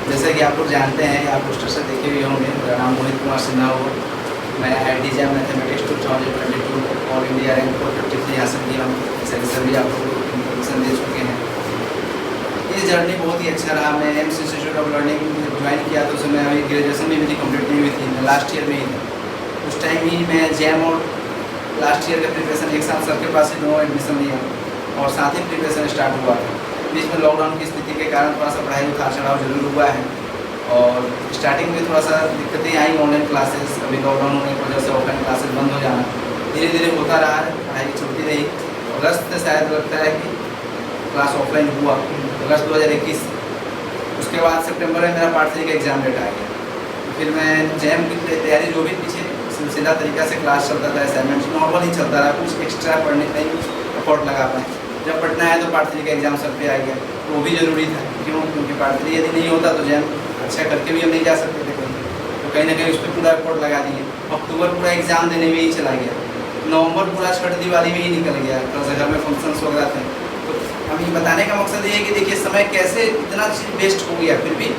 जैसे कि आप लोग जानते हैं, आप पोस्टर से देखे हुए होंगे, मेरा नाम मोहित कुमार सिन्हा हो। मैं IIT jam mathematics 2022 all India rank 453 हासिल किया हूँ। जैसे कि सभी आप लोग इन्फॉर्मेशन दे चुके हैं। ये जर्नी बहुत ही अच्छा रहा। मैं AIIMS institute of learning join किया तो उसमें अभी ग्रेजुएशन भी मेरी कंप्लीट नहीं हुई थी, मैं लास्ट ईयर में ही था। उस टाइम ही मैं जैम और लास्ट ईयर का प्रिपरेशन एक साथ सर के पास ही दोनों एडमिशन लिया और साथ ही प्रिपरेशन स्टार्ट हुआ था। बीच में लॉकडाउन की स्थिति के कारण थोड़ा सा पढ़ाई उतार चढ़ाव जरूर हुआ है और स्टार्टिंग में थोड़ा सा दिक्कतें आई। ऑनलाइन क्लासेस, अभी लॉकडाउन होने की वजह से ऑफलाइन क्लासेस बंद हो जाना, धीरे धीरे होता रहा है, पढ़ाई चलती रही। अगस्त से शायद लगता है कि क्लास ऑफलाइन हुआ, अगस्त 2021। उसके बाद सितंबर में मेरा पार्ट 3 का एग्ज़ाम डेट आ गया। फिर मैं जैम की तैयारी जो भी पीछे सिलसिला तरीका से क्लास चलता था, असाइनमेंट नॉर्मल ही चलता रहा, कुछ एक्स्ट्रा पढ़ने के लिए एफर्ट लगा पाए। जब पढ़ना है तो पार्ट 3 का एग्ज़ाम सर पे आ गया, तो वो भी ज़रूरी था। क्यों? क्योंकि पार्ट 3 यदि नहीं होता तो जैम अच्छा करके भी हम नहीं जा सकते थे कहीं, तो कहीं ना कहीं उस पर पूरा एफर्ट लगा दिए। अक्टूबर पूरा एग्ज़ाम देने में ही चला गया, नवंबर पूरा छठ दिवाली में ही निकल गया, थोड़ा सा घर में फंक्शंस वगैरह थे। तो हम ये बताने का मकसद ये है कि देखिए समय कैसे इतना चीज़ वेस्ट हो गया, फिर भी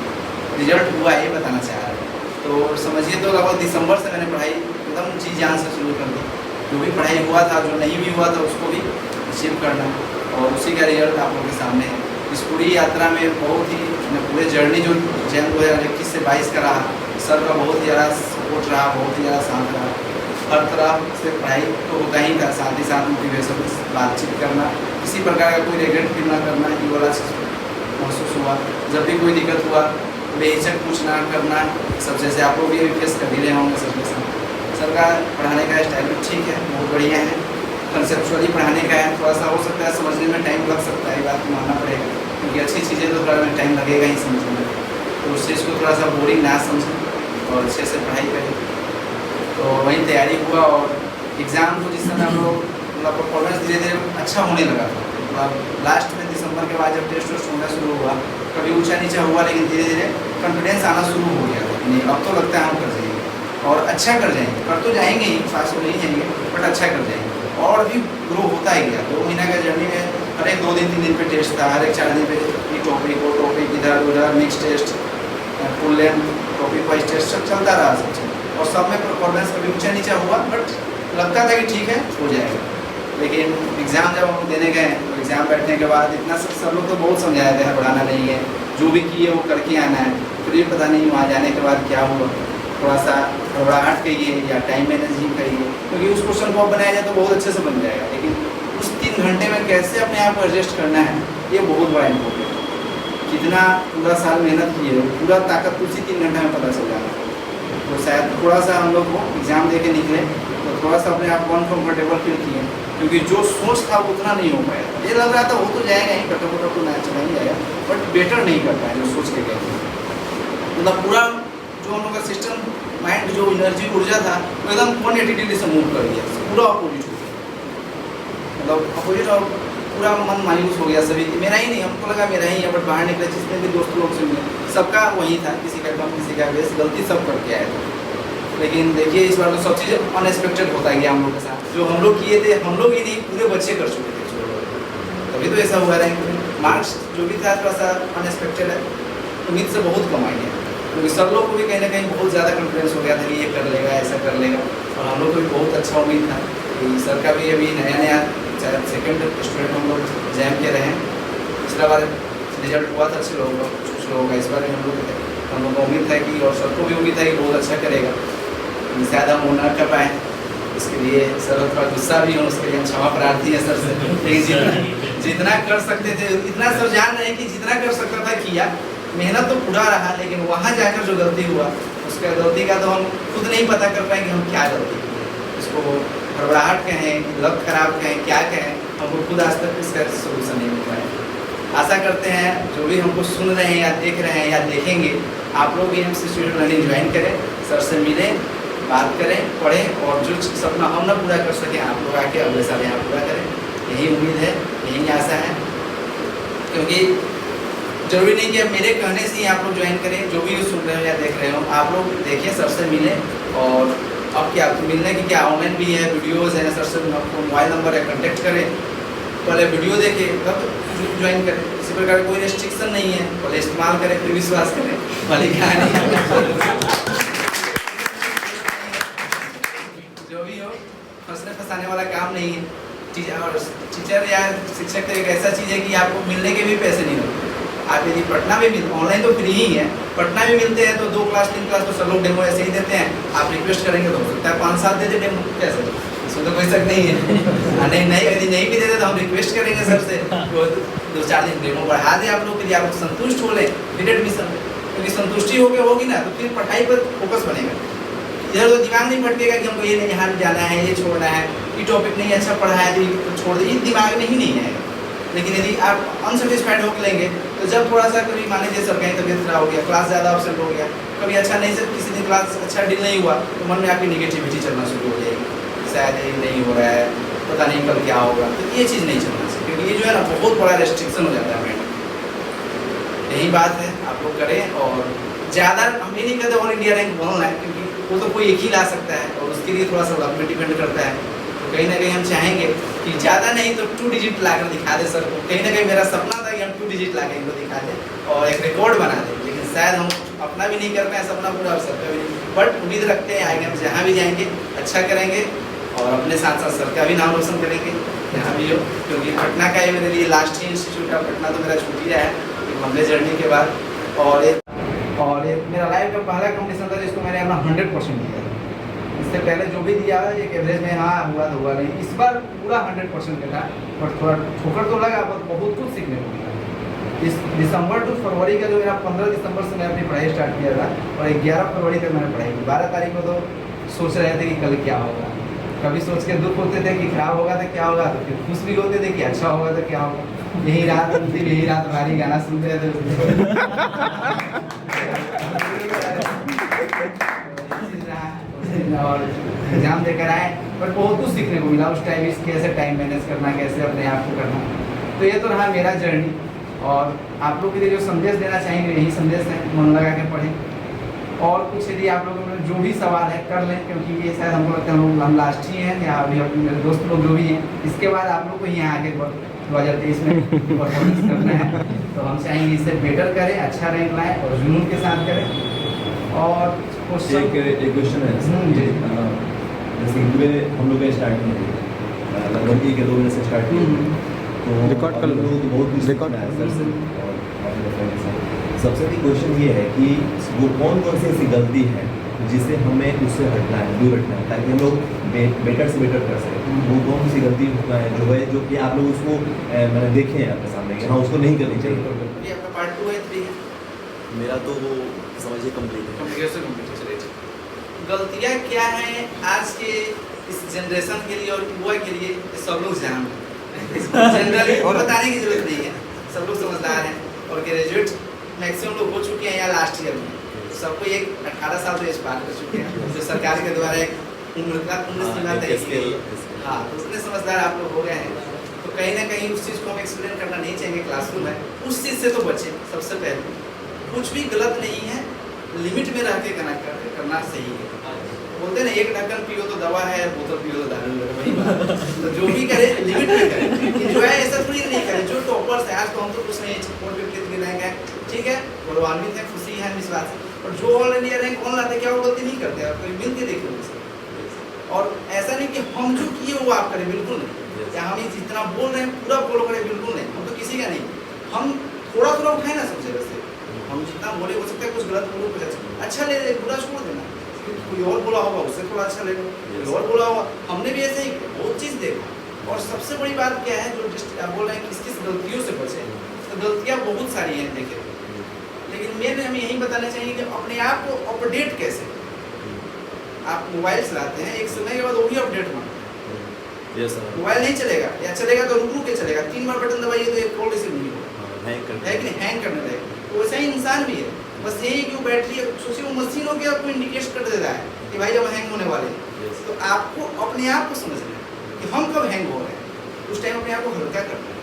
रिजल्ट हुआ, ये बताना चाह रहा है। तो समझिए, तो लगभग दिसंबर से मैंने पढ़ाई एकदम जी जान से शुरू कर दी। जो भी पढ़ाई हुआ था, जो नहीं भी हुआ था, उसको भी अचीव करना, और उसी का रिजल्ट आप लोगों के सामने है। इस पूरी यात्रा में बहुत ही पूरे जर्नी जो जैम 2021 से 22 का रहा, सर का बहुत ही ज़्यादा सपोर्ट रहा, बहुत ही ज़्यादा साथ रहा। हर तरह से पढ़ाई तो होता ही था, साथ ही साथ मोटिवेशन, बातचीत करना, किसी प्रकार का कोई रिग्रेट फील ना करना, ये वाला चीज़ महसूस हुआ। जब भी कोई दिक्कत हुआ बेहिचक पूछना करना, सब जैसे आप लोग भी फेस कर ही रहे होंगे सर के साथ। सर का पढ़ाने का स्टाइल भी ठीक है, बहुत बढ़िया है, कंसेप्चुअली पढ़ाने का है। थोड़ा सा हो सकता है समझने में टाइम लग सकता है, ये बात को मानना पड़ेगा, क्योंकि अच्छी चीज़ें तो थोड़ा टाइम लगेगा ही समझने में। तो उस चीज़ को थोड़ा सा बोरिंग ना समझें और अच्छे से पढ़ाई करें। तो वही तैयारी हुआ और एग्ज़ाम को जिस समय हम लोग मतलब परफॉर्मेंस धीरे धीरे अच्छा होने लगा था। मतलब लास्ट में दिसंबर के बाद जब टेस्ट वेस्ट होना शुरू हुआ, कभी ऊंचा नीचा हुआ, लेकिन धीरे धीरे कॉन्फिडेंस आना शुरू हो गया था। नहीं, अब तो लगता है हम कर जाएंगे और अच्छा कर जाएंगे, कर तो जाएंगे ही, पास तो नहीं जाएंगे, बट अच्छा कर जाएंगे। और भी ग्रो होता ही गया। 2 महीना का जर्नी में हर एक 2 दिन 3 दिन पे टेस्ट था, हर एक 4 दिन पे ये टॉपिक वो टॉपिक, इधर उधर mix test, full length topic wise test, सब चलता रहा सब चीज़। और सब में परफॉर्मेंस कभी ऊंचा नीचा हुआ, बट लगता था कि ठीक है हो जाएगा। लेकिन एग्ज़ाम जब हम देने गए तो एग्ज़ाम बैठने के बाद इतना सब लोग तो बहुत समझाए थे, पढ़ाना नहीं है, जो भी किए वो करके आना है। फिर भी पता नहीं वहाँ जाने के बाद क्या हुआ, थोड़ा सा घबराहट कहिए या टाइम मैनेजमेंट कहिए, क्योंकि उस क्वेश्चन को बनाया जाए तो बहुत अच्छे से बन जाएगा, लेकिन उस 3 घंटे में कैसे अपने आप को एडजस्ट करना है, ये बहुत बड़ा इम्पोर्टेंट है। कितना पूरा साल मेहनत किए, पूरा ताकत उसी 3 घंटे में पता चल जाना। तो शायद थोड़ा सा हम लोग को एग्ज़ाम दे के निकले तो थोड़ा सा अपने आप को अनकम्फर्टेबल फील किए, क्योंकि जो सोच था उतना नहीं हो पाया। ये लग रहा था वो तो जाएगा ही, कटो तो ना चला ही जाएगा, बट बेटर नहीं कर पाए जो सोच के गए। मतलब पूरा जो हम लोग का सिस्टम, माइंड, जो एनर्जी ऊर्जा था, वो एकदम 180 डिग्री से मूव कर गया, पूरा अपोजिट हो गया। मतलब अपोजिट, और पूरा मन मायूस हो गया सभी। मेरा ही नहीं, हमको लगा मेरा ही है, बट बाहर निकले जितने भी दोस्त लोग से मिले सबका वही था, किसी का कम किसी का बेस, गलती सब करके आए थे। लेकिन देखिए इस बार तो सब चीज़ अनएक्सपेक्टेड होता गया हम लोग के साथ। जो हम लोग किए थे, हम लोग ही नहीं पूरे बच्चे कर चुके थे, तभी तो ऐसा हुआ रहा। मार्क्स जो भी था थोड़ा सा अनएक्सपेक्टेड है, उम्मीद से बहुत कम आई है, क्योंकि सब लोग को भी कहीं ना कहीं बहुत ज़्यादा कॉन्फिडेंस हो गया था कि ये कर लेगा, ऐसा कर लेगा। और हम लोग को भी बहुत अच्छा उम्मीद था कि सर का भी अभी नया शायद सेकंड स्टूडेंट हम लोग जैम के रहे। पिछला बार रिजल्ट हुआ था अच्छे लोगों का, कुछ लोगों का, इस बार भी हम लोग को उम्मीद था कि, और सर को भी उम्मीद है कि बहुत अच्छा करेगा। शायद हम वो ना कर पाए, इसके लिए सर थोड़ा गुस्सा भी हो, उसके लिए हम क्षमा प्रार्थी है सर से। लेकिन जितना कर सकते थे इतना सर जान रहे हैं कि जितना कर सकता था किया, मेहनत तो पूरा रहा, लेकिन वहाँ जाकर जो गलती हुआ, उसका गलती का तो हम खुद नहीं पता कर पाएंगे हम क्या गलती की। इसको घबराहट कहें, लक खराब कहें, क्या कहें, हमको खुद आज तक इसका सोल्यूशन नहीं मिल पाया। आशा करते हैं जो भी हमको सुन रहे हैं या देख रहे हैं या देखेंगे, आप लोग भी एम्स इंस्टीट्यूट लर्निंग ज्वाइन करें, सर से मिलें, बात करें, पढ़ें, और जो सपना हम ना पूरा कर सकें आप लोग आके अगले साल यहाँ पूरा करें। यही उम्मीद है, यही आशा है, क्योंकि जरूरी नहीं कि अब मेरे कहने से ही आप लोग ज्वाइन करें। जो भी सुन रहे हो या देख रहे हो, आप लोग देखिए, सर से मिलें। और अब क्या मिलने की क्या, ऑनलाइन भी है, वीडियोज़ हैं, सर से मोबाइल नंबर है, कॉन्टेक्ट करें, पहले वीडियो देखे तब ज्वाइन करें। इसी प्रकार कोई रेस्ट्रिक्शन नहीं है, पहले इस्तेमाल करें फिर विश्वास करें, भले क्या नहीं जो भी हो फंसने फंसाने वाला काम नहीं है। टीचर या शिक्षक तो एक ऐसा चीज़ है कि आपको मिलने के भी पैसे नहीं होते। आप यदि पटना में मिल ऑनलाइन तो फ्री ही है, पटना में मिलते हैं तो 2 क्लास 3 क्लास तो सब लोग डेमो ऐसे ही देते हैं। आप रिक्वेस्ट करेंगे तो हो सकता है 5-7 दे दे डेमो, कैसे इसमें तो कोई शक नहीं है। नहीं यदि नहीं भी देते तो हम रिक्वेस्ट करेंगे सर से 2-4 दिन डेमो बढ़ा दें आप लोग के लिए, आप संतुष्ट हो लें फिर एडमिशन। क्योंकि संतुष्टि होगी ना तो फिर पढ़ाई पर फोकस बनेगा। इधर तो दिमाग नहीं भटकेगा कि हमको ये नहीं यहाँ जाना है, ये छोड़ना है, ये टॉपिक नहीं अच्छा पढ़ा है तो छोड़ दे, दिमाग में ही नहीं आएगा। लेकिन यदि आप अनसेटिस्फाइड होकर लेंगे तो जब थोड़ा सा कभी मान लीजिए सर कहीं तबियत खराब हो गया, क्लास ज़्यादा अपसेंट हो गया, कभी अच्छा नहीं सर किसी दिन क्लास अच्छा डील नहीं हुआ तो मन में आपकी निगेटिविटी चलना शुरू हो जाएगी, शायद ये नहीं हो रहा है, पता नहीं कल क्या होगा। तो ये चीज़ नहीं चलना चाहिए, क्योंकि ये जो है ना बहुत बड़ा रेस्ट्रिक्शन हो जाता है माइंड। यही बात है, आप लोग करें। और ज़्यादा हम ये नहीं कहते ऑल इंडिया रैंक बनना है, क्योंकि वो तो कोई एक ही ला सकता है और उसके लिए थोड़ा सा लक में डिपेंड करता है। तो कहीं ना कहीं हम चाहेंगे कि ज़्यादा नहीं तो 2 डिजिट ला कर दिखा दे सर को। कहीं ना कहीं मेरा सपना था कि हम 2 डिजिट ला के इनको दिखा दें और एक रिकॉर्ड बना दें, लेकिन शायद हम अपना भी नहीं कर पाए, सपना पूरा और सबका भी नहीं। बट उम्मीद रखते हैं आगे हम जहाँ भी जाएंगे अच्छा करेंगे और अपने साथ साथ सर का भी नाम रोशन करेंगे जहाँ भी हो। क्योंकि पटना का ही मेरे लिए लास्ट ही इंस्टीट्यूट है, पटना तो मेरा छूट ही रहा है एक लंबे जर्नी के बाद। और ये मेरा लाइफ का पहला कॉम्पिटिशन था जिसको मैंने अपना 100% दिया। इससे पहले जो भी दिया एक एवरेज में हाँ हुआ तो हुआ नहीं, इस बार पूरा 100% का था। बट थोड़ा ठोकर तो लगा, पर बहुत कुछ सीखने को मिला। इस दिसंबर टू फरवरी का जो मेरा 15 दिसंबर से मैं अपनी पढ़ाई स्टार्ट किया था और 11 फरवरी तक मैंने पढ़ाई की। 12 तारीख को तो सोच रहे थे कि कल क्या होगा, कभी सोच के दुख होते थे कि खराब होगा तो क्या होगा, तो फिर खुश भी होते थे कि अच्छा होगा तो क्या होगा। यही रात हमारी गाना सुनते थे और एग्जाम देकर आए, बट बहुत कुछ सीखने को मिला उस टाइम। कैसे टाइम मैनेज करना, कैसे अपने आप को करना। तो ये तो रहा मेरा जर्नी। और आप लोग के लिए जो संदेश देना चाहेंगे यही संदेश है, मन लगा के पढ़ें। और कुछ यदि आप लोगों में जो भी सवाल है कर लें, क्योंकि ये शायद हमको लगता है हम लास्ट ही हैं या अभी अपने मेरे दोस्त लोग जो भी हैं, इसके बाद आप लोग को यहाँ आगे 2023 में परफॉर्मेंस करना है। तो हम चाहेंगे इससे बेटर करें, अच्छा रैंक लाएँ और जुनून के साथ करें। और एक क्वेश्चन है जैसे पूरे हम लोग का स्टार्टिंग है लगभग 1-2 महीने से स्टार्ट किया, तो रिकॉर्ड कर लोगों को बहुत कुछ रिकॉर्ड है सर से। और सबसे बड़ी क्वेश्चन ये है कि वो कौन सी ऐसी गलती है जिसे हमें उससे हटना है, दूर हटना है, ताकि हम लोग बेटर से बेटर कर सकें। वो कौन सी गलती है जो कि आप लोग उसको मैंने देखे हैं आपके सामने कि हाँ उसको नहीं करनी चाहिए। ये आपका पार्ट 2 है 3 है? मेरा तो वो समझिए कंप्लीट है। गलतियाँ क्या हैं आज के इस जनरेशन के लिए और युवा के लिए, सब लोग जान जनरली बताने की जरूरत नहीं है, सब लोग समझदार हैं और ग्रेजुएट मैक्सिमम लोग हो चुके हैं या लास्ट ईयर में। तो सबको एक 18 साल तो एज पार कर चुके हैं, जो सरकार के द्वारा एक उम्र सीमा तय की गई। हाँ, तो उतने समझदार आप लोग हो गए हैं। तो कहीं ना कहीं उस चीज़ को हम एक्सप्लेन करना नहीं चाहेंगे क्लासरूम है, उस चीज़ से तो बचें। सबसे पहले कुछ भी गलत नहीं है, लिमिट में रह के करना सही है। बोलते हैं ना एक ढक्कन पियो तो दवा है, बोतल पियो तो दारू है, वही बात। तो जो भी करे लिमिट में करें, एंजॉय ऐसा थोड़ी नहीं करें। जो टॉपर्स है आज तो हम तो कुछ नहीं 450 रैंक है, ठीक है, गौरवान्वित है, खुशी है इस बात से। और जो ऑल इंडिया रैंक कौन लाते क्या वो गलती नहीं करते, आप कोई मिल के देख लो। और ऐसा नहीं कि हम जो किए वो आप करें, बिल्कुल नहीं। या हम जितना बोल रहे हैं पूरा फॉलो करें, बिल्कुल नहीं। हम तो किसी का नहीं, हम थोड़ा थोड़ा उठाए ना सब जगह से। हम जितना बोले हो सकता है, कुछ गलत बोलो कुछ अच्छा ले ले, बुरा छोड़ देना। कोई और बोला होगा उससे थोड़ा अच्छा लेगा, कोई और बोला होगा। हमने भी ऐसे ही बहुत चीज़ देखा। और सबसे बड़ी बात क्या है, जो बोल रहे हैं किस किस गलतियों से बचे, तो गलतियाँ बहुत सारी हैं देखिए। लेकिन मेन हमें यही बताना चाहिए कि अपने आप को अपडेट कैसे। आप मोबाइल चलाते हैं, एक समय के बाद वो भी अपडेट होना। मोबाइल नहीं चलेगा या चलेगा तो रुक रुक के चलेगा, 3 बार बटन दबाइए तो एक कॉल रिसीव नहीं होगा, है कि नहीं, हैंग करने लगेगा। तो वैसा ही इंसान भी है, बस यही कि वो बैटरी सोचिए वो मशीन हो के आपको इंडिकेट कर दे रहा है कि भाई अब हैंग होने वाले हैं। तो आपको अपने आप को समझना है कि हम कब हैंग हो रहे हैं, उस टाइम अपने आप को हल्का करना है।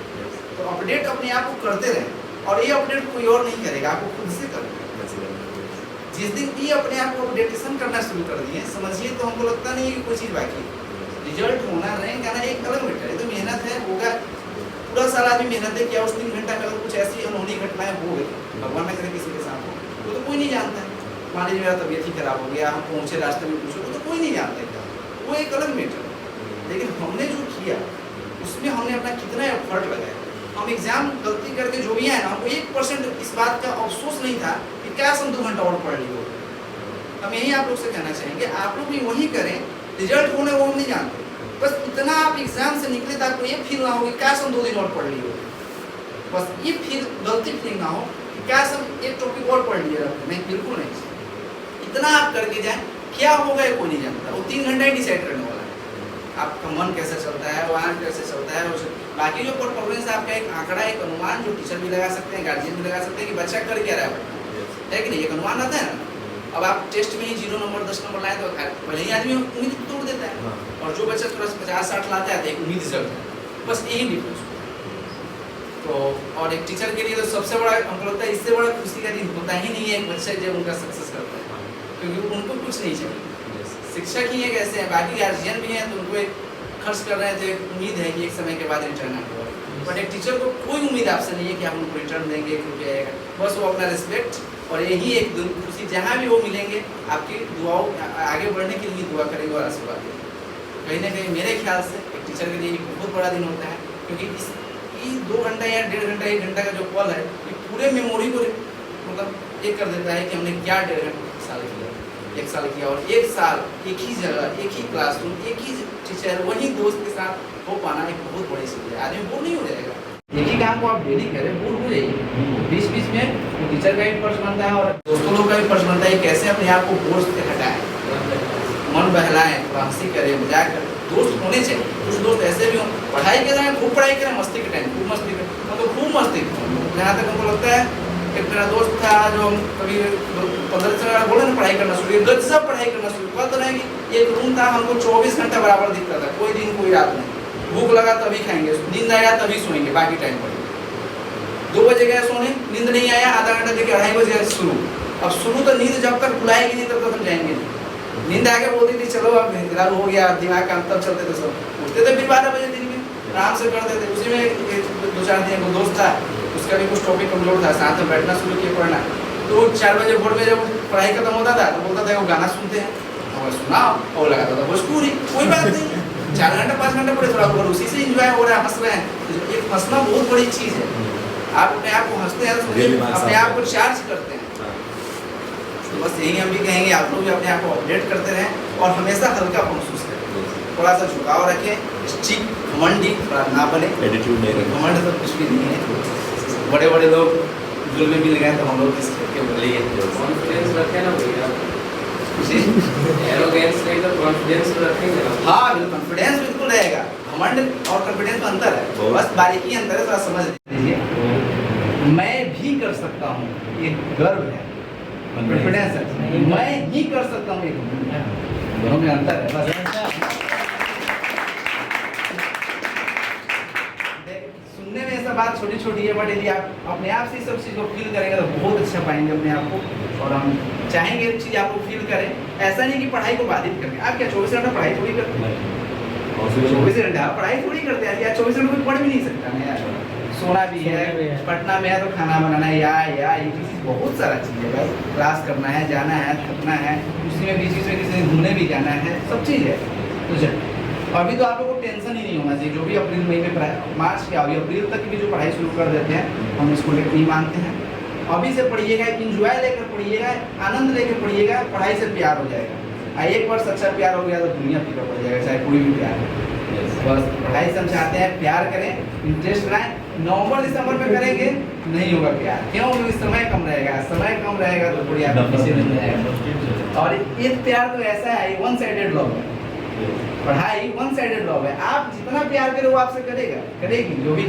तो अपडेट अपने आप को करते रहें, और ये अपडेट कोई और नहीं करेगा, आपको खुद से करना है। जिस दिन भी अपने आप को अपडेटेशन करना शुरू कर दिए, समझिए तो हमको लगता नहीं है कि कोई चीज़ बाकी है। रिजल्ट होना, रैंक आना एक अलग मैटर है, तो मेहनत है, होगा, पूरा साल आदमी मेहनत किया, उस 3 घंटा में अगर कुछ ऐसी अनहोनी घटनाएं हो गई, भगवान न करे किसी के साथ हो, तो कोई नहीं जानता है। मान लीजिए मेरा तबीयत ही खराब हो गया, हम पहुँचे रास्ते में पूछो तो कोई नहीं जानता है, वो एक अलग मैटर है। लेकिन हमने जो किया उसमें हमने अपना कितना एफर्ट लगाया। हम एग्जाम गलती करके जो भी आए ना, हमको 1% इस बात का अफसोस नहीं था कि क्या हम 2 घंटा और पढ़ ली हो। हम यही आप लोग से कहना चाहेंगे, आप लोग भी वही करें, रिजल्ट होने वो हम नहीं जानते, बस इतना आप एग्जाम से निकले तो आपको ये फील ना हो कि क्या हम 2 दिन और पढ़ ली हो। बस ये फील गलती फील ना हो कि क्या हम एक टॉपिक और पढ़ लिए, नहीं बिल्कुल नहीं। इतना आप करके जाए, क्या होगा ये कोई नहीं जानता, वो 3 घंटा ही डिसाइड करने वाला है आपका मन कैसे चलता है, वाहन कैसे चलता है। बाकी जो परफॉर्मेंस है आपका एक आंकड़ा, एक अनुमान जो टीचर भी लगा सकते हैं, गार्जियन भी लगा सकते हैं कि बच्चा कर क्या रहा है कि नहीं, एक अनुमान आता है ना। अब आप टेस्ट में ही 0 नंबर 10 नंबर लाए तो पहले ही आदमी उम्मीद तोड़ देता है, और जो बच्चा थोड़ा 50-60 लाता है तो एक उम्मीद चलता है, बस यही डिफरेंस। तो और एक टीचर के लिए तो सबसे बड़ा हमको लगता है, इससे बड़ा खुशी का दिन होता ही नहीं है एक बच्चा जब उनका सक्सेस करता है, क्योंकि उनको कुछ नहीं चाहिए। शिक्षक ही एक ऐसे हैं, बाकी गार्जियन भी हैं तो उनको एक खर्च कर रहे हैं तो एक उम्मीद है कि एक समय के बाद रिटर्न आएगा, बट एक टीचर को कोई उम्मीद आपसे नहीं है कि आप उनको रिटर्न देंगे, एक रुपया आएगा, बस वो अपना रिस्पेक्ट और यही एक खुशी, जहाँ भी वो मिलेंगे आपकी दुआओं आगे बढ़ने के लिए दुआ करेंगे और आशीर्वाद देंगे। कहीं ना कहीं मेरे ख्याल से एक टीचर के लिए एक बहुत बड़ा दिन होता है, क्योंकि इस 2 घंटा या 1.5 घंटा 1 घंटा का जो पल है, ये पूरे मेमोरी को मतलब एक कर देता है कि हमने क्या 1.5 साल किया, 1 साल किया, और 1 साल एक ही जगह, एक ही क्लासरूम, एक ही टीचर, वही दोस्त के साथ हो पाना एक बहुत बड़ी चीज़ है। आदमी बोर नहीं हो जाएगा, एक ही काम को आप डेली करें, बोर हो जाइए। बीच में वो टीचर का भी फर्ज बनता है और दोस्तों लोग का भी फर्ज बनता है, कैसे अपने आप को बोझ से हटाएं, मन बहलाएं, हंसी करें, मजाक करें। दोस्त होने चाहिए, कुछ दोस्त ऐसे भी हों, पढ़ाई के टाइम खूब पढ़ाई करें, मस्ती के टाइम खूब मस्ती करें, मतलब खूब मस्ती करें। जहाँ तक हमको लगता है, एक मेरा दोस्त था जो हम कभी 15 साल बोले ना पढ़ाई करना शुरू, गजब पढ़ाई करना शुरू कर तो नहीं कि एक रूम था, हमको 24 घंटा बराबर दिखता था, कोई दिन कोई रात नहीं, भूख लगा तभी खाएंगे, नींद आया तभी सोएंगे, बाकी टाइम पढ़ेंगे। 2 बजे गए सोने, नींद नहीं आया, आधा घंटा देखिए 2:30 बजे शुरू। अब शुरू तो नींद जब तक बुलाएगी नहीं तब तक हम जाएंगे नहीं। नींद आगे बोलती थी चलो अब निद्रा हो गया, दिमाग काम, तब चलते थे सब, उठते थे फिर 12 बजे दिन में आराम से करते थे। उसी में 2-4 दिन को दोस्त था, उसका भी कुछ टॉपिक कमजोर था, साथ में बैठना शुरू किया पढ़ना, तो 4 बजे भोर में जब पढ़ाई खत्म होता था तो बोलता था वो गाना सुनते हैं, और सुनाओ, और लगाता था भोजपुरी, कोई बात नहीं, 4 घंटा 5 घंटा पढ़े, थोड़ा बहुत उसी से इंजॉय हो रहा है, हंस रहे हैं। एक हंसना बहुत बड़ी चीज़ है, आप अपने आप को हंसते हैं तो अपने आप को चार्ज करते हैं। तो बस यही हम भी कहेंगे, आप लोग भी अपने आप को अपडेट करते रहें और हमेशा हल्का महसूस करें, थोड़ा सा झुकाव रखें, स्टिक घमंडी थोड़ा ना बने, एटीट्यूड नहीं, घमंड तो कुछ भी नहीं है। बड़े बड़े लोग जुल में मिल गए तो हम लोग किस के बोलिए, कॉन्फिडेंस रखें ना भैया, एरोगेंस नहीं तो कॉन्फिडेंस रखेंगे ना। हाँ बिल्कुल, कॉन्फिडेंस बिल्कुल रहेगा, घमंड और कॉन्फिडेंस में अंतर है, बस बारीकी अंतर है, थोड़ा समझ लीजिए। मैं भी कर सकता हूँ, ये गर्व है, कॉन्फिडेंस है, मैं ही कर सकता हूँ, ये दोनों में अंतर है बस। सुनने में ऐसा बात छोटी छोटी है, बट यदि आप अपने आप से इस सब चीज़ को फील करेंगे तो बहुत अच्छा पाएंगे अपने आप को, और हम चाहेंगे एक चीज़ आप लोग फील करें। ऐसा नहीं कि पढ़ाई को बाधित करें, आप क्या 24 घंटा पढ़ाई थोड़ी करते हैं, 24 घंटा आप पढ़ाई थोड़ी करते हैं यार, 24 घंटे कोई पढ़ भी नहीं सकता ना यार, सोना भी है, पढ़ना में है तो खाना बनाना है, या ये चीज़ बहुत सारा चीज़ है, बस क्लास करना है, जाना है, थकना है, उसी में बीच में किसी घूमने भी जाना है, सब चीज़ है। तो अभी तो आप लोगों को टेंशन ही नहीं होना चाहिए, जो भी अप्रैल मई में मार्च के अभी अप्रैल तक की भी जो पढ़ाई शुरू कर देते हैं, हम इसको लेकर नहीं मानते हैं। अभी से पढ़िएगा, इंजॉय लेकर पढ़िएगा, आनंद लेकर पढ़िएगा, पढ़ाई से प्यार हो जाएगा। एक वर्ष अच्छा प्यार हो गया तो दुनिया फीका पड़ जाएगा, चाहे कोई भी प्यार हो। बस पढ़ाई से हम चाहते हैं प्यार करें, इंटरेस्ट लाएं। नवंबर दिसंबर में करेंगे नहीं होगा प्यार, क्यों? क्योंकि समय कम रहेगा, समय कम रहेगा तो थोड़ी आप पीछे नहीं जाएगा। और एक प्यार तो ऐसा है, वन साइडेड लव है, पढ़ाई वन साइडेड लव है। आप जितना प्यार करें वो आपसे करेगा, करेगी, जो भी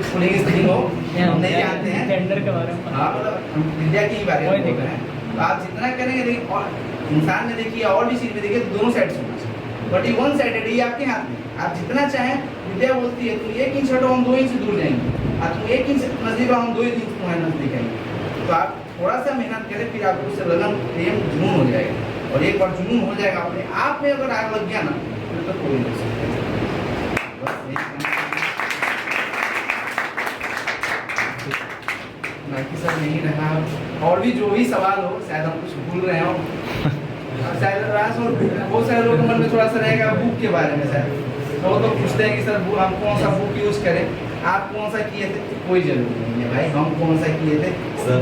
सुनेंगे स्त्री हो नहीं जानते हैं जेंडर के बारे में, हाँ मतलब हम विद्या की ही बारे में बोल रहे हैं। तो आप जितना करेंगे, लेकिन और इंसान में देखिए और भी चीज़ में देखिए, दोनों साइड से होना चाहिए, बट ये वन साइडेड, ये आपके हाथ में। आप जितना चाहें, विद्या बोलती है तुम 1 इंच हटो हम 2 इंच दूर जाएंगे, और तुम 1 इंच नजदीक हम 2 इंच तुम्हारे नजदीक आएंगे। तो आप थोड़ा सा मेहनत करें, फिर आपको उससे लगन प्रेम जुनून हो जाएगा, और एक बार जुनून हो जाएगा अपने आप में, अगर आग लग गया ना तो कोई नहीं सकता। बस नहीं रहा, और भी जो भी सवाल हो, शायद हम कुछ भूल रहे हो, शायद बहुत सारे लोगों के मन में थोड़ा सा रहेगा बुक के बारे में। शायद वो तो पूछते हैं कि सर हम कौन सा बुक यूज़ करें, आप कौन सा किए थे? कोई जरूरी नहीं है भाई, हम कौन सा किए थे,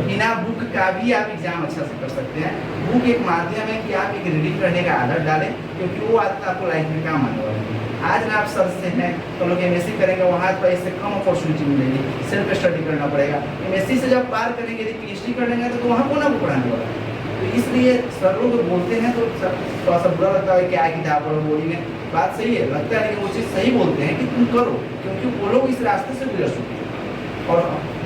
बिना बुक का भी आप एग्जाम अच्छा से कर सकते हैं। बुक एक माध्यम है कि आप एक रीडिंग करने का आदत डालें, क्योंकि वो आदत आपको लाइफ में काम आने वाली है। आज ना आप सर से हैं तो लोग MSc करेंगे, वहाँ पर इससे कम अपॉर्चुनिटी मिलेगी, सेल्फ स्टडी करना पड़ेगा। MSc से जब पार करेंगे, यदि PhD कर लेंगे तो वहाँ कौन आपको पढ़ाने वाला है? तो इसलिए सर लोग बोलते हैं तो थोड़ा सा बुरा लगता है, क्या किताब पढ़ो बोलेंगे, बात सही है, लगता है, लेकिन वो चीज़ सही बोलते हैं कि तुम करो, क्योंकि वो लोग इस रास्ते से गुजर चुके हैं। और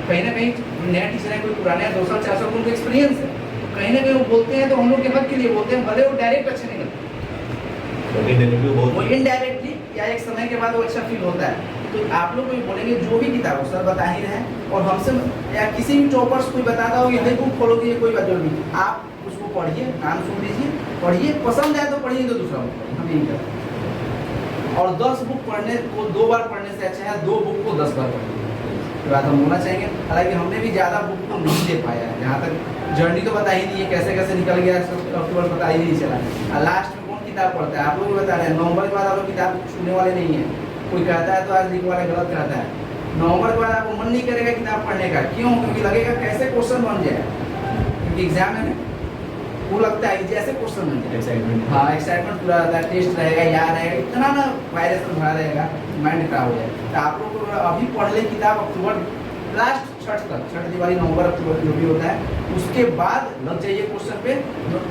कहीं ना कहीं नया टीचर है, कोई पुराने 2 साल 4 साल उनको एक्सपीरियंस है, तो कहीं ना कहीं वो बोलते हैं तो हम लोग के हक के लिए बोलते हैं, भले वो डायरेक्ट अच्छे नहीं लगते, वो इनडायरेक्टली या एक समय के बाद वो अच्छा फील होता है। तो आप लोग कोई बोलेंगे जो भी किताब सर बता ही रहे हैं, और हमसे या किसी भी टॉपर्स कोई बताता हो ये बुक फॉलो कीजिए, कोई बात जरूरी नहीं, आप उसको पढ़िए, नाम सुन लीजिए, पढ़िए, पसंद आए तो पढ़िए, तो दूसरा बुक पढ़िए, हम यही करते हैं। और 10 बुक पढ़ने को 2 बार पढ़ने से अच्छा है 2 बुक को 10 बार पढ़िए, ये बात हम बोलना चाहेंगे। हालांकि हमने भी ज़्यादा बुक को नहीं दे पाया है, जहाँ तक जर्नी तो पता ही नहीं है, कैसे कैसे निकल गया अक्टूबर पता ही नहीं चला। लास्ट में कौन किताब पढ़ता है? आप लोग बता रहे हैं, नवंबर के बाद आप लोग किताब छूने वाले नहीं है। कोई कहता है तो आज लिखने वाला गलत कहता है। नवंबर के बाद आपको मन नहीं करेगा किताब पढ़ने का, क्यों? क्योंकि लगेगा कैसे क्वेश्चन बन जाए, क्योंकि एग्जाम है ना, वो लगता है जैसे क्वेश्चन बन जाए, एक्साइटमेंट, हाँ एक्साइटमेंट पूरा रहता है, टेस्ट रहेगा, याद रहेगा, इतना ना वायरस में भरा रहेगा, माइंड खराब हो जाए। तो आप लोग को अभी पढ़ ले किताब, अक्टूबर लास्ट छठ तक, छठ दिवाली नवंबर अक्टूबर जो भी होता है, उसके बाद लग जाइए क्वेश्चन पे।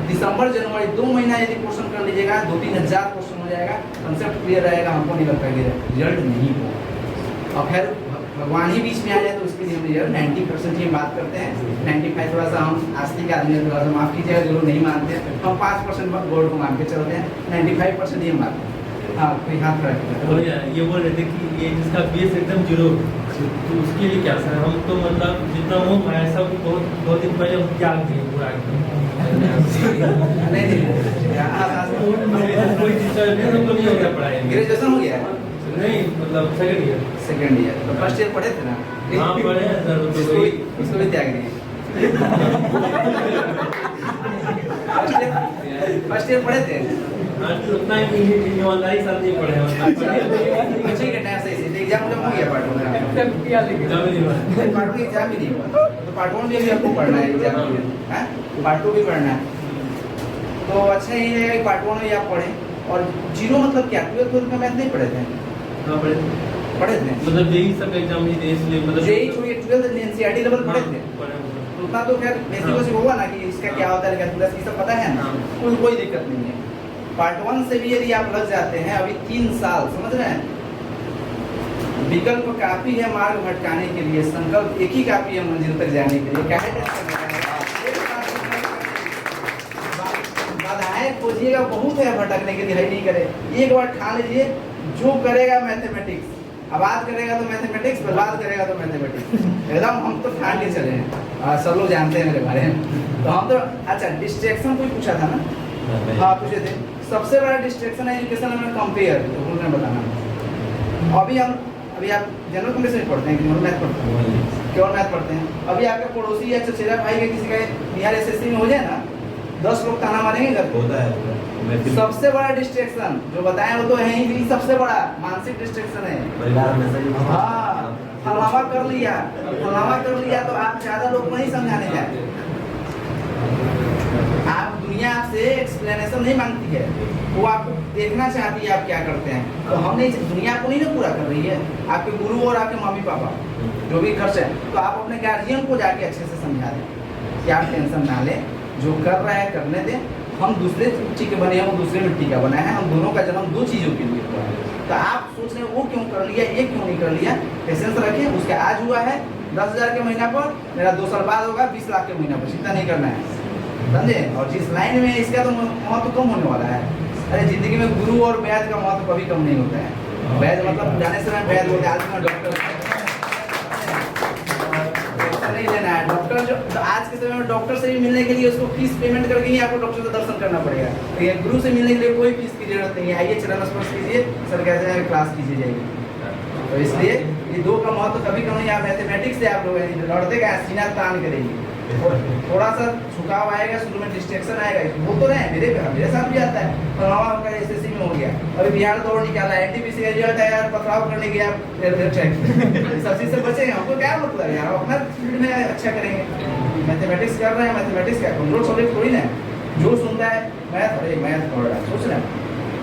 दिसंबर जनवरी 2 महीना यदि क्वेश्चन कर लीजिएगा, 2-3 हज़ार क्वेश्चन हो जाएगा, कंसेप्ट क्लियर रहेगा, हमको नहीं लगता कि रिजल्ट नहीं हो। और फिर भगवान ही बीच में आ जाए तो उसके लिए हम रिजल्ट 90% ये बात करते हैं। 95 थोड़ा सा हम आस्तिक आदमी है, थोड़ा सा माफ़ कीजिएगा जो लोग नहीं मानते हैं, हम 5% गॉड को मान के चलते हैं, 95% ये मानते हैं। हाँ, कोई हाथ खड़ा किया। ये बोल रहे थे कि ये जिसका बेस एकदम जीरो, तो उसके लिए क्या सर? हम तो मतलब जितना वो मैं सब बहुत दिन पहले हम त्याग दिए पूरा कोई टीचर नहीं हो गया पढ़ाई, ग्रेजुएशन हो गया नहीं मतलब सेकंड ईयर तो फर्स्ट ईयर पढ़े थे ना? हाँ पढ़े हैं सर, उसको भी त्याग दिए। फर्स्ट ईयर पढ़े थे, उतना ही ईमानदारी साथ नहीं पढ़े हैं। ठीक है, टाइम सही से एग्जाम जब हो गया पार्ट 1 एग्जाम भी नहीं हुआ, तो पार्ट 1 भी अभी आपको पढ़ना है एग्जाम के लिए, हाँ पार्ट 2 भी पढ़ना है। तो अच्छा ही है कि पार्ट 1 में आप पढ़ें। और जीरो मतलब क्या? 12th में मैथ नहीं पढ़े थे? हाँ पढ़े थे, मतलब यही सब एग्जाम ही दे, इसलिए मतलब जेईई छोड़िए 12th NCERT लेवल पढ़े थे, तो उतना तो खैर बेसिक होगा ना कि इसका क्या होता है, कैलकुलस की सब पता है ना, कोई दिक्कत नहीं है। पार्ट 1 से भी यदि आप लग जाते हैं, अभी 3 साल, समझ रहे हैं, विकल्प काफी है मार्ग भटकाने के लिए, संकल्प एक ही काफी है मंजिल तक जाने के लिए। बाधाएं खोजिएगा बहुत है भटकने के लिए, है नहीं करे, एक बार ठान लीजिए, जो करेगा मैथमेटिक्स, आबाद करेगा तो मैथमेटिक्स, बर्बाद करेगा तो मैथमेटिक्स, एकदम हम तो ठान के चले हैं। सब लोग जानते हैं मेरे बारे में, तो हम तो अच्छा डिस्ट्रैक्शन कोई पूछा था ना? हाँ पूछे थे। सबसे बड़ा डिस्ट्रैक्शन है एजुकेशन में कंपेयर, तो भूल रहे बताना। अभी आप जनरल कंपटीशन पढ़ते हैं, केवल मैथ पढ़ते हैं, केवल मैथ पढ़ते हैं। अभी आपके पड़ोसी या चचेरा भाई के किसी का बिहार SSC में हो जाए ना, 10 लोग ताना मारेंगे घर को। होता है। सबसे बड़ा डिस्ट्रैक्शन जो बताएं वो तो है ही, सबसे बड़ा मानसिक डिस्ट्रैक्शन है। परिवार में सही, हाँ, फलावा कर लिया तो आप ज्यादा लोग नहीं समझाने जाए। आप दुनिया आपसे एक्सप्लेनेशन नहीं मांगती है, वो आपको देखना चाहती है आप क्या करते हैं। तो हमने दुनिया को नहीं ना पूरा कर रही है, आपके गुरु और आपके मम्मी पापा जो भी खर्च है, तो आप अपने गार्जियन को जाके अच्छे से समझा दें कि आप टेंशन ना लें, जो कर रहा है करने दें। हम दूसरे मिट्टी के बने हैं, वो दूसरे मिट्टी का बना है, हम दोनों का जन्म 2 चीज़ों के लिए हुआ है। तो आप सोच रहे हैं वो क्यों कर लिया, ये क्यों नहीं कर लिया, पेशेंस रखिए। उसके आज हुआ है 10,000 के महीना पर, मेरा 2 साल बाद होगा 20 लाख के महीना पर, चिंता नहीं करना है, समझे। और जिस लाइन में इसका तो महत्व कम होने वाला है। अरे जिंदगी में गुरु और वैद्य का महत्व कभी कम नहीं होता है। वैद्य मतलब जाने समय वैद्य होते हैं, आज में डॉक्टर नहीं लेना है। डॉक्टर जो आज के समय में डॉक्टर से भी मिलने के लिए उसको फीस पेमेंट करके ही आपको डॉक्टर का दर्शन करना पड़ेगा। तो गुरु से मिलने के लिए कोई फीस की जरूरत नहीं है। आइए चरण स्पर्श कीजिए, सर कैसे हैं, क्लास कीजिए जाइए। तो इसलिए ये 2 का महत्व कभी कम नहीं। आप मैथमेटिक्स से आप लोग लड़ते का सीना तान करेंगे, थोड़ा सा झुकाव आएगा, शुरू में डिस्ट्रैक्शन आएगा, वो तो नहीं मेरे साथ भी आता है। और हमारा का एसएससी में हो गया, अभी बिहार दौड़ निकाला, एनटीपीसी का रिजल्ट आया, पथराव करने गया सब चीज से बचेंगे, हमको क्या मतलब है यार, अपना फील्ड में अच्छा करेंगे। मैथमेटिक्स कर रहे हैं, मैथमेटिक्स का कमजोर सब्जेक्ट थोड़ी ना है, जो सुनता है मैथ, अरे मैथ पढ़ रहा है, सोच रहे हैं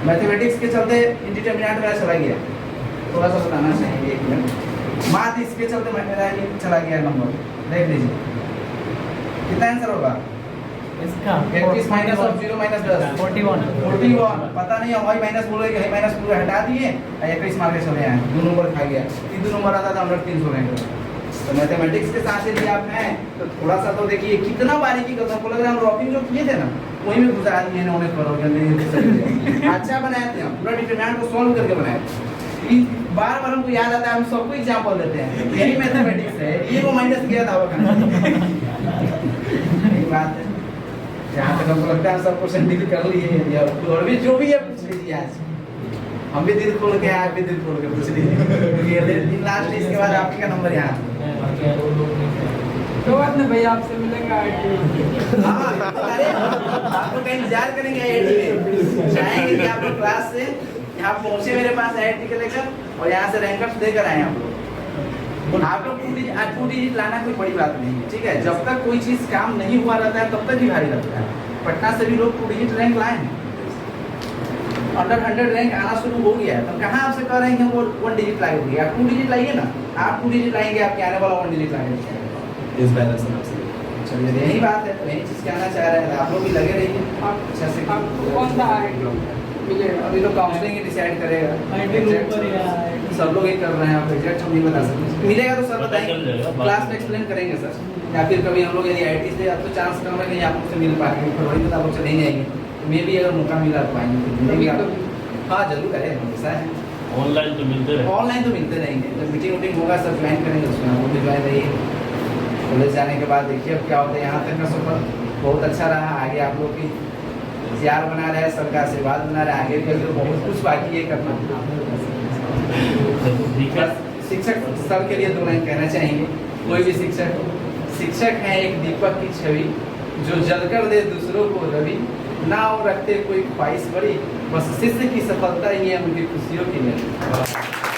मैथमेटिक्स के चलते इंडिटरमिनेंट मेरा चला गया, थोड़ा सा बताना चाहिए 1 मिनट। माथ इसके चलते मेरा ये चला गया नंबर, देख लीजिए कितना आंसर होगा इसका 21 माइनस ऑफ 0 माइनस 10 41 पता नहीं हम माइनस बोलेंगे, हाई माइनस पूरा हटा दिए, 21 मार के चले आए, 2 नंबर खा गया, 3 नंबर आता था हम लोग 300 रैंक। तो मैथमेटिक्स के साथ यदि आप हैं तो थोड़ा सा तो देखिए कितना बारीकी करता है, लग रहा है हम रॉपिंग जो किए थे ना वही में गुजरा दिए ना, उन्हें करोगे अच्छा बनाए थे हम, पूरा डिटरमिनेंट को सॉल्व करके बनाए थे। बार बार हमको याद आता है, हम सबको एग्जांपल देते हैं, यही मैथमेटिक्स है, ये वो माइनस किया था वो यही बात है। जहाँ तक हमको लगता है सब क्वेश्चन डील कर लिए, और भी जो भी है पूछ लीजिए, आज हम भी दिल खोल के आप भी दिल खोल के पूछ लीजिए, लास्ट इसके बाद आपके का नंबर यहाँ तो बात नहीं भैया, आपसे मिलेंगे हाँ, अरे आप लोग का इंतजार करेंगे आईआईटी में, चाहेंगे कि आप लोग क्लास से यहाँ पहुँचे मेरे पास आईआईटी के लेकर, और यहाँ से रैंकअप देकर आए आप लोग। आप लोग 2 डिजिट लाना कोई बड़ी बात नहीं है, ठीक है, जब तक कोई चीज़ काम नहीं हुआ रहता है तब तक ही भारी लगता है। पटना से भी लोग 2 डिजिट रैंक लाए हैं, अंडर 100 रैंक आना शुरू हो गया है, तब कहाँ आपसे कह रहे हैं कि वो 1 डिजिट लाएंगे, आप 2 डिजिट लाइए ना, आप 2 डिजिट लाएंगे, आपके आने वाला 1 डिजिट लाएंगे। इस बैलेंस में आपसे चलिए यही बात है, तो यही चीज़ कहना चाह रहे हैं, आप लोग भी लगे रहिए अच्छा से। आपको कौन सा मिलेगा? अभी लोग काउंसलिंग ही डिसाइड करेगा, सब लोग ही कर रहे हैं, आप एग्जैक्ट हम नहीं बता सकते, मिलेगा तो सर बताएंगे, क्लास में एक्सप्लेन करेंगे सर, या फिर कभी हम लोग यदि आईआईटी से अब तो चांस कम है कि आप लोग से मिल पाएंगे, फरवरी में तो आप लोग चले जाएंगे, मे भी अगर मौका मिला तो आएंगे, हाँ जरूर है, हमेशा है, ऑनलाइन तो मिलते रहे, ऑनलाइन तो मिलते रहेंगे, जब मीटिंग वूटिंग होगा सब ज्वाइन करेंगे, उसमें आप लोग भी ज्वाइन रहिए। कॉलेज जाने के बाद देखिए अब क्या होता है, यहाँ तक का सफर बहुत अच्छा रहा, आगे आप लोग की तैयार बना रहे हैं, सबका आशीर्वाद बना रहे हैं, आगे भी अगर बहुत कुछ बाकी है करना। शिक्षक सर के लिए 2 लाइन कहना चाहेंगे, कोई भी शिक्षक है एक दीपक की छवि, जो जलकर दे दूसरों को रवि, ना हो रखते कोई ख्वाहिश बड़ी, बस शिष्य की सफलता ही है उनकी खुशियों की नहीं।